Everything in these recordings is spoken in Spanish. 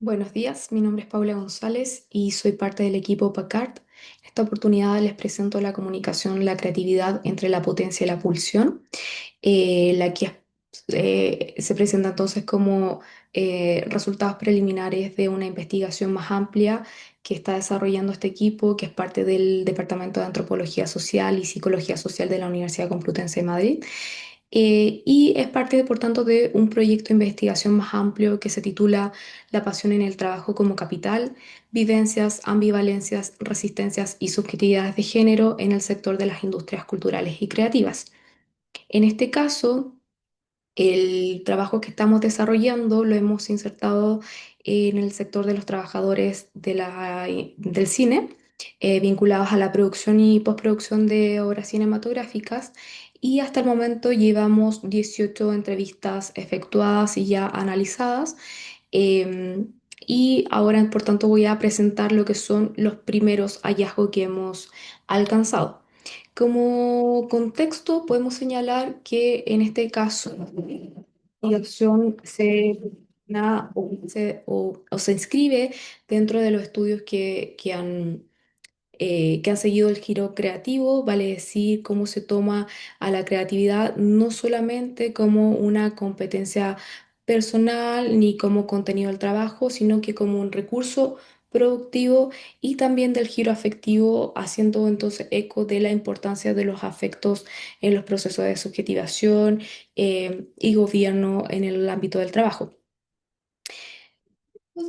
Buenos días, mi nombre es Paula González y soy parte del equipo Packard. En esta oportunidad les presento la comunicación, la creatividad entre la potencia y la pulsión, la que se presenta entonces como resultados preliminares de una investigación más amplia que está desarrollando este equipo, que es parte del Departamento de Antropología Social y Psicología Social de la Universidad Complutense de Madrid. Y es parte, por tanto, de un proyecto de investigación más amplio que se titula La pasión en el trabajo como capital, vivencias, ambivalencias, resistencias y subjetividades de género en el sector de las industrias culturales y creativas. En este caso, el trabajo que estamos desarrollando lo hemos insertado en el sector de los trabajadores del cine, vinculados a la producción y postproducción de obras cinematográficas. Y hasta el momento llevamos 18 entrevistas efectuadas y ya analizadas. em, y ahora, por tanto, voy a presentar lo que son los primeros hallazgos que hemos alcanzado. Como contexto, podemos señalar que en este caso la acción o se inscribe dentro de los estudios que han seguido el giro creativo, vale decir cómo se toma a la creatividad no solamente como una competencia personal ni como contenido del trabajo, sino que como un recurso productivo y también del giro afectivo, haciendo entonces eco de la importancia de los afectos en los procesos de subjetivación y gobierno en el ámbito del trabajo.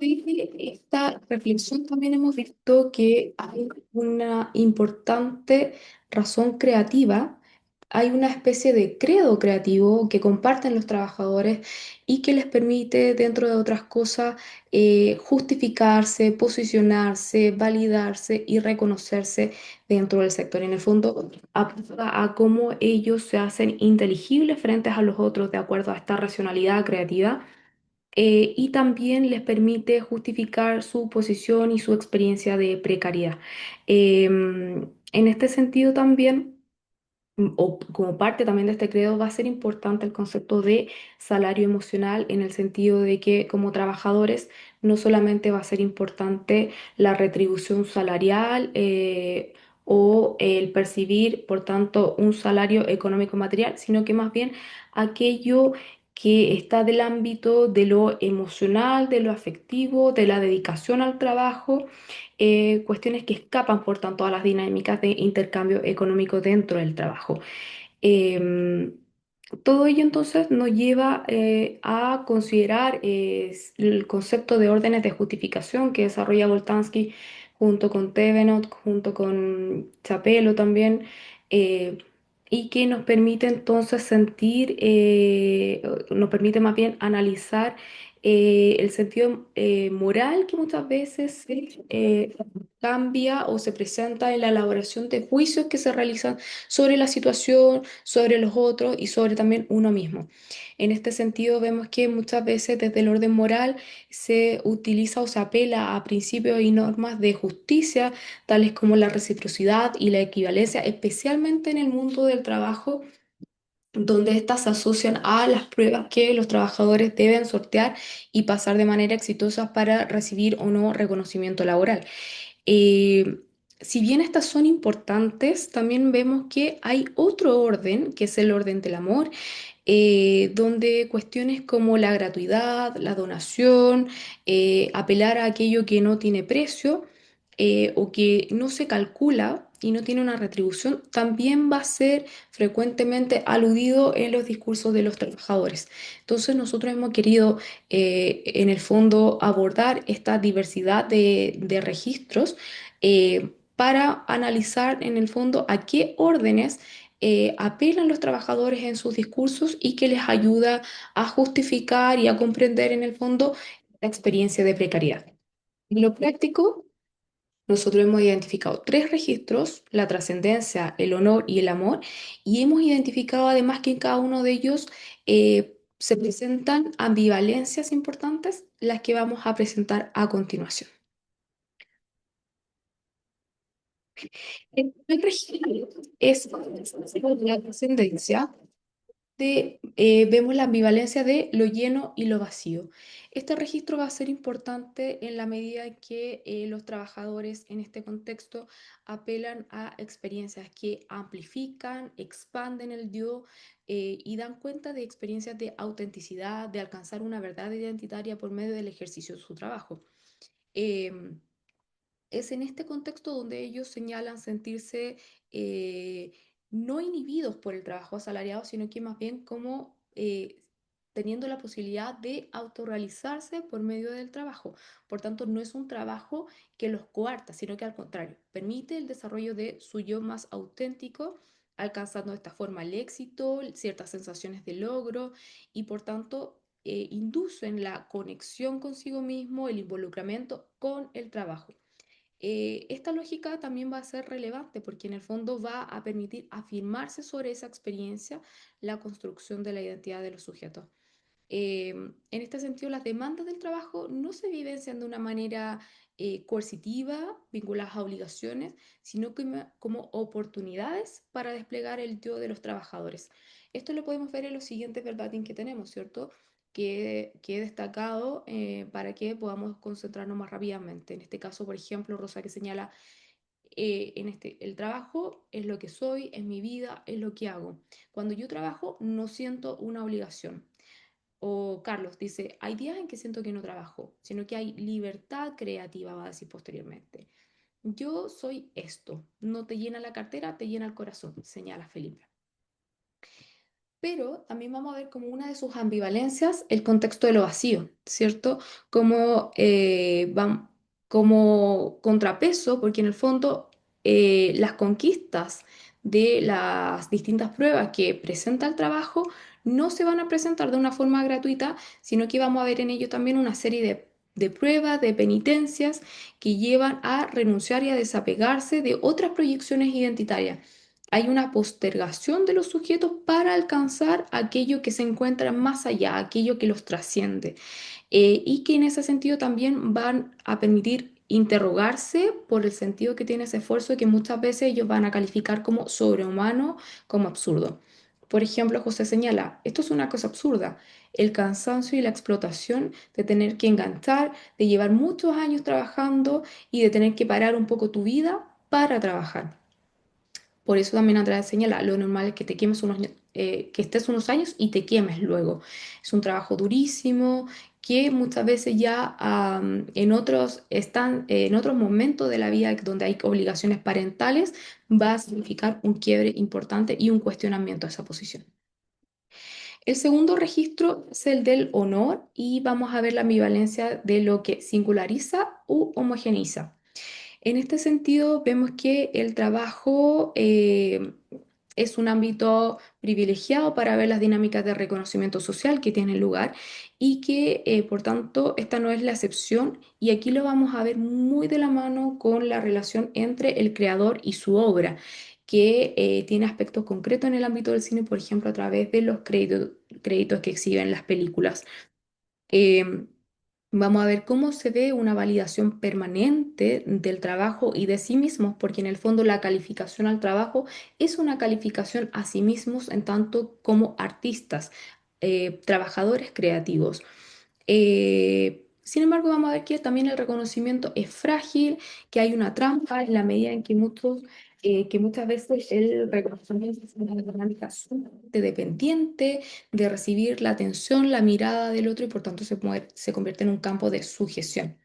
Sí, esta reflexión también hemos visto que hay una importante razón creativa, hay una especie de credo creativo que comparten los trabajadores y que les permite, dentro de otras cosas, justificarse, posicionarse, validarse y reconocerse dentro del sector. En el fondo, apunta a cómo ellos se hacen inteligibles frente a los otros de acuerdo a esta racionalidad creativa y también les permite justificar su posición y su experiencia de precariedad. En este sentido también, o como parte también de este credo, va a ser importante el concepto de salario emocional en el sentido de que como trabajadores no solamente va a ser importante la retribución salarial, o el percibir, por tanto, un salario económico material, sino que más bien aquello que está del ámbito de lo emocional, de lo afectivo, de la dedicación al trabajo, cuestiones que escapan, por tanto, a las dinámicas de intercambio económico dentro del trabajo. Em, Todo ello entonces nos lleva a considerar el concepto de órdenes de justificación que desarrolla Boltanski junto con Thevenot, junto con Chapelo también, eh, y que nos permite entonces nos permite más bien analizar el sentido moral que muchas veces cambia o se presenta en la elaboración de juicios que se realizan sobre la situación, sobre los otros y sobre también uno mismo. En este sentido, vemos que muchas veces desde el orden moral se utiliza o se apela a principios y normas de justicia, tales como la reciprocidad y la equivalencia, especialmente en el mundo del trabajo, donde éstas se asocian a las pruebas que los trabajadores deben sortear y pasar de manera exitosa para recibir o no reconocimiento laboral. Eh, si bien estas son importantes, también vemos que hay otro orden, que es el orden del amor, donde cuestiones como la gratuidad, la donación, apelar a aquello que no tiene precio o que no se calcula y no tiene una retribución, también va a ser frecuentemente aludido en los discursos de los trabajadores. Entonces nosotros hemos querido, en el fondo, abordar esta diversidad de registros para analizar, en el fondo, a qué órdenes apelan los trabajadores en sus discursos y que les ayuda a justificar y a comprender en el fondo la experiencia de precariedad. En lo práctico, nosotros hemos identificado tres registros: la trascendencia, el honor y el amor, y hemos identificado además que en cada uno de ellos se presentan ambivalencias importantes, las que vamos a presentar a continuación. El primer registro es la trascendencia. vemos la ambivalencia de lo lleno y lo vacío. Este registro va a ser importante en la medida en que los trabajadores en este contexto apelan a experiencias que amplifican, expanden el yo y dan cuenta de experiencias de autenticidad, de alcanzar una verdad identitaria por medio del ejercicio de su trabajo. Em, es en este contexto donde ellos señalan sentirse eh, no inhibidos por el trabajo asalariado, sino que más bien como teniendo la posibilidad de autorrealizarse por medio del trabajo. Por tanto, no es un trabajo que los coarta, sino que al contrario, permite el desarrollo de su yo más auténtico, alcanzando de esta forma el éxito, ciertas sensaciones de logro y por tanto inducen la conexión consigo mismo, el involucramiento con el trabajo. Esta lógica también va a ser relevante porque en el fondo va a permitir afirmarse sobre esa experiencia la construcción de la identidad de los sujetos. En este sentido, las demandas del trabajo no se vivencian de una manera coercitiva, vinculadas a obligaciones, sino como oportunidades para desplegar el yo de los trabajadores. Esto lo podemos ver en los siguientes verbatim que tenemos, ¿cierto? Que he destacado para que podamos concentrarnos más rápidamente. En este caso, por ejemplo, Rosa que señala, el trabajo es lo que soy, es mi vida, es lo que hago. Cuando yo trabajo, no siento una obligación. O Carlos dice, hay días en que siento que no trabajo, sino que hay libertad creativa, va a decir posteriormente. Yo soy esto, no te llena la cartera, te llena el corazón, señala Felipe. Pero también vamos a ver como una de sus ambivalencias el contexto de lo vacío, ¿cierto? Como, como contrapeso, porque en el fondo las conquistas de las distintas pruebas que presenta el trabajo no se van a presentar de una forma gratuita, sino que vamos a ver en ello también una serie de pruebas, de penitencias que llevan a renunciar y a desapegarse de otras proyecciones identitarias. Hay una postergación de los sujetos para alcanzar aquello que se encuentra más allá, aquello que los trasciende, y que en ese sentido también van a permitir interrogarse por el sentido que tiene ese esfuerzo que muchas veces ellos van a calificar como sobrehumano, como absurdo. Por ejemplo, José señala, esto es una cosa absurda, el cansancio y la explotación de tener que enganchar, de llevar muchos años trabajando y de tener que parar un poco tu vida para trabajar. Por eso también Andrea señala, lo normal es que te quemes que estés unos años y te quemes luego. Es un trabajo durísimo que muchas veces ya en otros momentos de la vida donde hay obligaciones parentales va a significar un quiebre importante y un cuestionamiento a esa posición. El segundo registro es el del honor y vamos a ver la ambivalencia de lo que singulariza u homogeneiza. En este sentido, vemos que el trabajo es un ámbito privilegiado para ver las dinámicas de reconocimiento social que tienen lugar y que, por tanto, esta no es la excepción y aquí lo vamos a ver muy de la mano con la relación entre el creador y su obra, que tiene aspectos concretos en el ámbito del cine, por ejemplo, a través de los créditos que exhiben las películas. Em, Vamos a ver cómo se ve una validación permanente del trabajo y de sí mismos, porque en el fondo la calificación al trabajo es una calificación a sí mismos en tanto como artistas, trabajadores creativos. Sin embargo, vamos a ver que también el reconocimiento es frágil, que hay una trampa en la medida en que que muchas veces el reconocimiento es una dinámica sumamente dependiente de recibir la atención, la mirada del otro y por tanto se convierte en un campo de sujeción.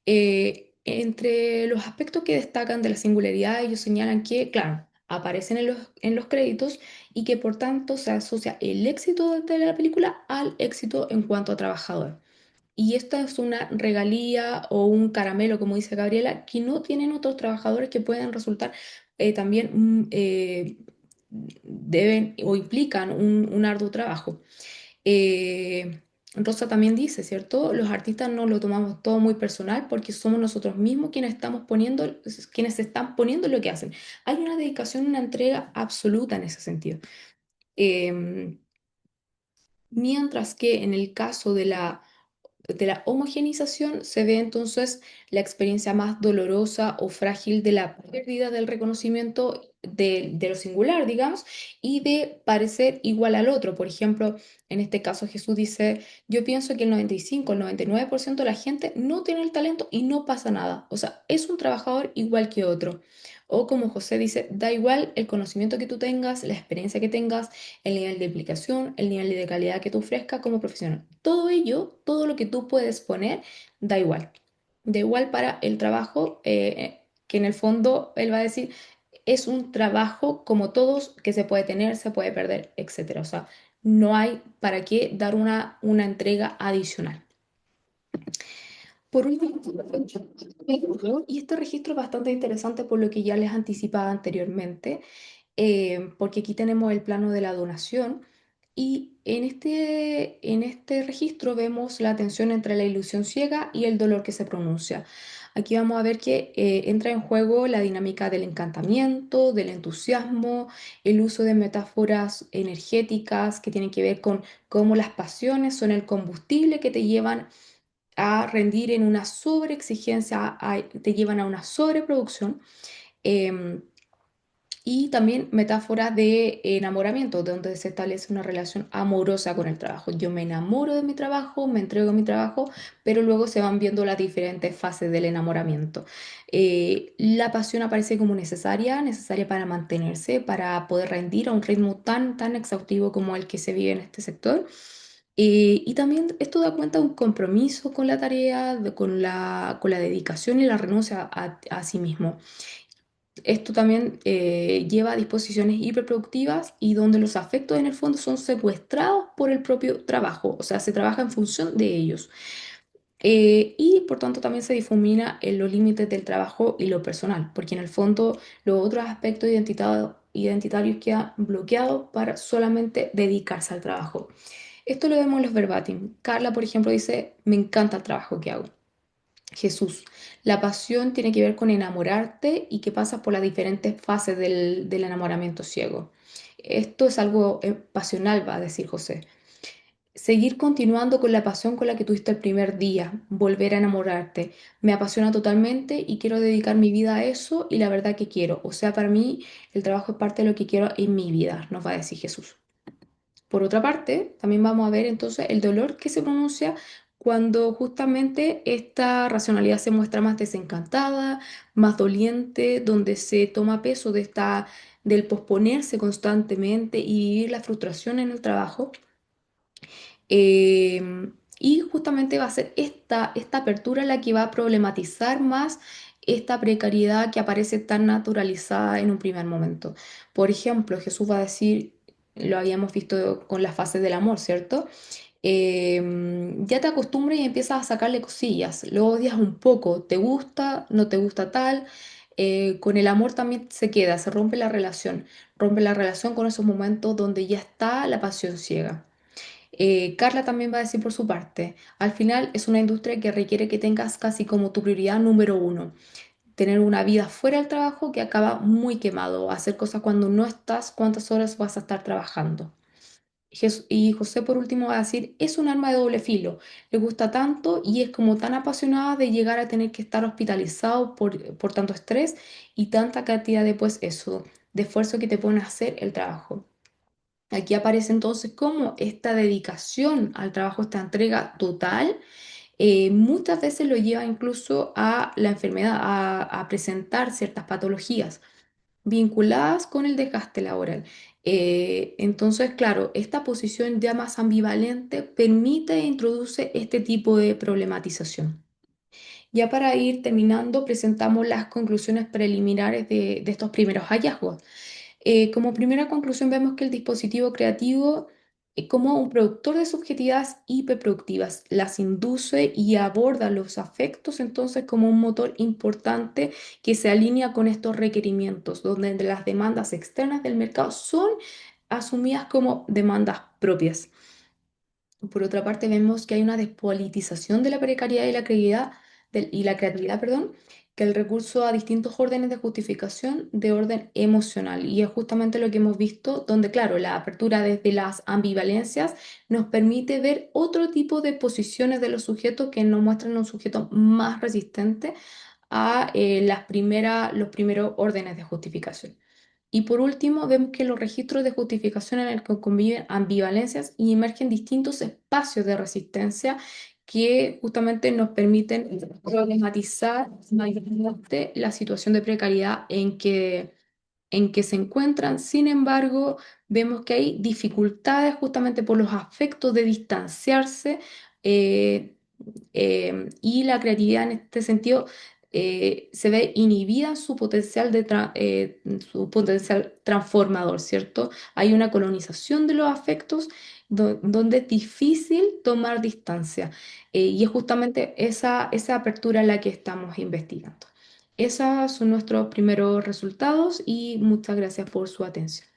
Entre los aspectos que destacan de la singularidad, ellos señalan que, claro, aparecen en los créditos y que por tanto se asocia el éxito de la película al éxito en cuanto a trabajador. Y esta es una regalía o un caramelo, como dice Gabriela, que no tienen otros trabajadores que pueden resultar también deben o implican un arduo trabajo. Eh, Rosa también dice, ¿cierto? Los artistas no lo tomamos todo muy personal porque somos nosotros mismos quienes están poniendo lo que hacen. Hay una dedicación, una entrega absoluta en ese sentido. Em, Mientras que en el caso de la de la homogeneización se ve entonces la experiencia más dolorosa o frágil de la pérdida del reconocimiento de lo singular, digamos, y de parecer igual al otro. Por ejemplo, en este caso Jesús dice, yo pienso que el 95, el 99% de la gente no tiene el talento y no pasa nada. O sea, es un trabajador igual que otro. O como José dice, da igual el conocimiento que tú tengas, la experiencia que tengas, el nivel de implicación, el nivel de calidad que tú ofrezcas como profesional. Todo ello, todo lo que tú puedes poner, da igual. Da igual para el trabajo, que en el fondo él va a decir, es un trabajo como todos que se puede tener, se puede perder, etcétera. O sea, no hay para qué dar una entrega adicional. Por último, y este registro es bastante interesante por lo que ya les anticipaba anteriormente, porque aquí tenemos el plano de la donación y en este registro vemos la tensión entre la ilusión ciega y el dolor que se pronuncia. Aquí vamos a ver que entra en juego la dinámica del encantamiento, del entusiasmo, el uso de metáforas energéticas que tienen que ver con cómo las pasiones son el combustible que te llevan a rendir en una sobreexigencia, te llevan a una sobreproducción. em, y también metáforas de enamoramiento, donde se establece una relación amorosa con el trabajo. Yo me enamoro de mi trabajo, me entrego a mi trabajo, pero luego se van viendo las diferentes fases del enamoramiento. La pasión aparece como necesaria, necesaria para mantenerse, para poder rendir a un ritmo tan exhaustivo como el que se vive en este sector. Y también esto da cuenta de un compromiso con la tarea, con la dedicación y la renuncia a sí mismo. Esto también lleva a disposiciones hiperproductivas y donde los afectos en el fondo son secuestrados por el propio trabajo, o sea, se trabaja en función de ellos. Y por tanto también se difumina en los límites del trabajo y lo personal, porque en el fondo los otros aspectos identitarios quedan bloqueados para solamente dedicarse al trabajo. Esto lo vemos en los verbatim. Carla, por ejemplo, dice, me encanta el trabajo que hago. Jesús, la pasión tiene que ver con enamorarte y que pasas por las diferentes fases del enamoramiento ciego. Esto es algo pasional, va a decir José. Seguir continuando con la pasión con la que tuviste el primer día, volver a enamorarte. Me apasiona totalmente y quiero dedicar mi vida a eso y la verdad que quiero. O sea, para mí el trabajo es parte de lo que quiero en mi vida, nos va a decir Jesús. Por otra parte, también vamos a ver entonces el dolor que se pronuncia cuando justamente esta racionalidad se muestra más desencantada, más doliente, donde se toma peso del posponerse constantemente y vivir la frustración en el trabajo. Y justamente va a ser esta apertura la que va a problematizar más esta precariedad que aparece tan naturalizada en un primer momento. Por ejemplo, Jesús va a decir, lo habíamos visto con las fases del amor, ¿cierto? Ya te acostumbras y empiezas a sacarle cosillas, lo odias un poco, te gusta, no te gusta tal. Con el amor también se queda, se rompe la relación con esos momentos donde ya está la pasión ciega. Carla también va a decir por su parte, al final es una industria que requiere que tengas casi como tu prioridad número uno, tener una vida fuera del trabajo que acaba muy quemado, hacer cosas cuando no estás, cuántas horas vas a estar trabajando. Y José por último va a decir, es un arma de doble filo, le gusta tanto y es como tan apasionada de llegar a tener que estar hospitalizado por tanto estrés y tanta cantidad de pues eso, de esfuerzo que te pone a hacer el trabajo. Aquí aparece entonces cómo esta dedicación al trabajo, esta entrega total, muchas veces lo lleva incluso a la enfermedad, a presentar ciertas patologías vinculadas con el desgaste laboral. Entonces, claro, esta posición ya más ambivalente permite e introduce este tipo de problematización. Ya para ir terminando, presentamos las conclusiones preliminares de estos primeros hallazgos. Como primera conclusión vemos que el dispositivo creativo, como un productor de subjetividades hiperproductivas, las induce y aborda los afectos entonces como un motor importante que se alinea con estos requerimientos, donde las demandas externas del mercado son asumidas como demandas propias. Por otra parte, vemos que hay una despolitización de la precariedad y la creatividad, y la creatividad, perdón, que el recurso a distintos órdenes de justificación de orden emocional. Y es justamente lo que hemos visto, donde, claro, la apertura desde las ambivalencias nos permite ver otro tipo de posiciones de los sujetos que nos muestran un sujeto más resistente a los primeros órdenes de justificación. Y por último, vemos que los registros de justificación en el que conviven ambivalencias y emergen distintos espacios de resistencia que justamente nos permiten problematizar mayormente la situación de precariedad en que se encuentran. Sin embargo, vemos que hay dificultades justamente por los afectos de distanciarse eh, y la creatividad en este sentido se ve inhibida en su potencial transformador, ¿cierto? Hay una colonización de los afectos donde es difícil tomar distancia y es justamente esa apertura la que estamos investigando. Esos son nuestros primeros resultados y muchas gracias por su atención.